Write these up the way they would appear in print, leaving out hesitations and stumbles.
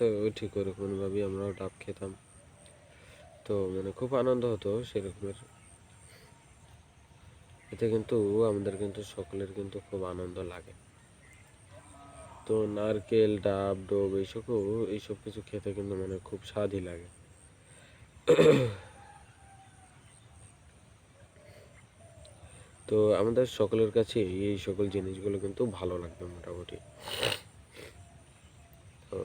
তো ঠিক ওরকমভাবেই আমরাও ডাব খেতাম। তো মানে খুব আনন্দ হতো সেরকমের। এতে কিন্তু আমাদের কিন্তু সকলের কিন্তু খুব আনন্দ লাগে। তো নারকেল, ডাব, ডোব এইসব কিছু খেতে কিন্তু মানে খুব স্বাদই লাগে। তো আমাদের সকলের কাছে এই সকল জিনিসগুলো কিন্তু ভালো লাগবে মোটামুটি। তো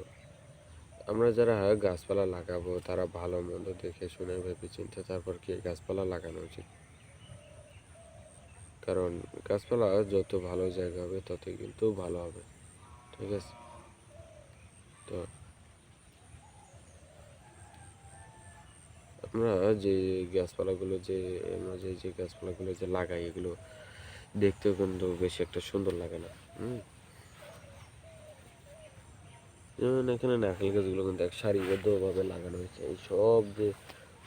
আমরা যারা গাছপালা লাগাবো তারা ভালো মন্দ দেখে শুনে ভেবে চিন্তে তারপর কি গাছপালা লাগানো উচিত। কারণ গাছপালা যত ভালো জায়গা হবে ততই কিন্তু ভালো হবে। ঠিক আছে? তো আমরা যে গাছপালাগুলো যে আমরা যে গাছপালাগুলো যে লাগাই এগুলো দেখতেও কিন্তু বেশি একটা সুন্দর লাগে না। হুম, যেমন এখানে নারকেল গাছগুলো কিন্তু এক সারিবদ্ধভাবে লাগানো হয়েছে। এই সব যে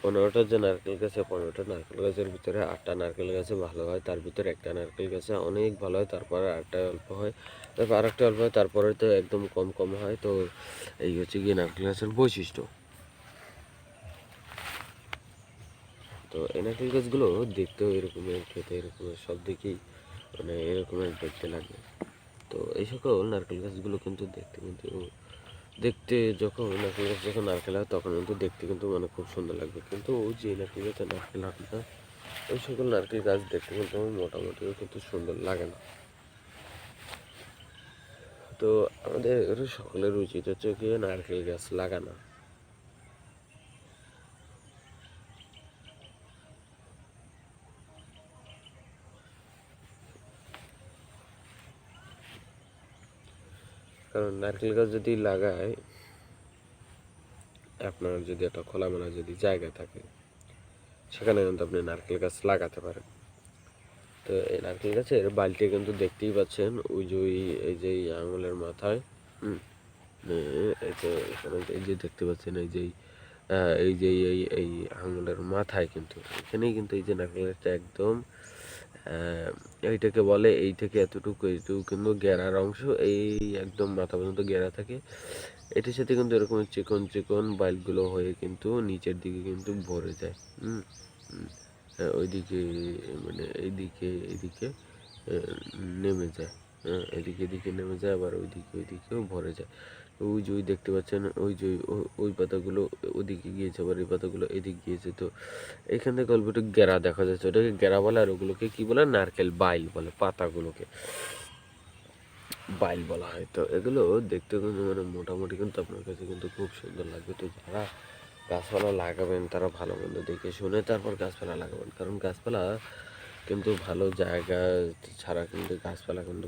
15টা যে নারকেল গাছে 15টা নারকেল গাছের ভিতরে 8টা নারকেল গাছে ভালো হয়, তার ভিতরে একটা নারকেল গাছে অনেক ভালো হয়, তারপরে আরেকটা অল্প হয়, তারপর আরেকটা অল্প হয়, তারপরে তো একদম কম কম হয়। তো এই হচ্ছে গিয়ে নারকেল গাছের বৈশিষ্ট্য। তো এই নারকেল গাছগুলো দেখতেও এরকমের, খেতে এরকমের, সব দিকেই মানে এরকমের দেখতে লাগে। তো এই সকল নারকেল গাছগুলো কিন্তু দেখতে যখন নারকেল গাছ যখন নারকেল হয় তখন কিন্তু দেখতে কিন্তু মানে খুব সুন্দর লাগবে। কিন্তু যে নারকেল গাছে নারকেল হয় না ওই সকল নারকেল গাছ দেখতে কিন্তু মোটামুটিও কিন্তু সুন্দর লাগে না। তো আমাদের সকলের উচিত হচ্ছে গিয়ে নারকেল গাছ লাগানো। কারণ নারকেল গাছ যদি লাগায়, আপনার যদি একটা খোলামেলা যদি জায়গা থাকে সেখানে কিন্তু আপনি নারকেল গাছ লাগাতে পারেন। তো এই নারকেল গাছের বালতি কিন্তু দেখতেই পাচ্ছেন, ওই যে এই যে আঙুলের মাথায়, হুম, এই যে এখানে এই যে দেখতে পাচ্ছেন, এই আঙুলের মাথায় কিন্তু এখানেই কিন্তু এই যে নারকেল গাছটা একদম এইটাকে বলে এই থেকে এইটুকু কিন্তু গেরার অংশ, এই একদম মাথা পর্যন্ত গেরা থাকে। এটির সাথে কিন্তু এরকম চিকন চিকন বাইলগুলো হয়ে কিন্তু নিচের দিকে কিন্তু ভরে যায়। হুম, হুম, ওইদিকে মানে এইদিকে নেমে যায়। হ্যাঁ, এদিকে নেমে যায়, আবার ওইদিকেও ভরে যায়। ওই যে দেখতে পাচ্ছেন, ওই যে ওই পাতাগুলো ওদিকে গিয়েছে, আবার এই পাতাগুলো এদিকে গিয়েছে। তো এখান থেকে অল্প একটু গেরা দেখা যাচ্ছে, ওটাকে গেরা বলে। আর ওগুলোকে কি বলে? নারকেল বাইল বলে, পাতাগুলোকে বাইল বলা হয়। তো এগুলো দেখতে কিন্তু মানে মোটামুটি কিন্তু আপনার কাছে কিন্তু খুব সুন্দর লাগবে। তো যারা গাছপালা লাগাবেন তারা ভালো মন্দ দেখে শুনে তারপর গাছপালা লাগাবেন। কারণ গাছপালা কিন্তু ভালো জায়গা ছাড়া কিন্তু গাছপালা কিন্তু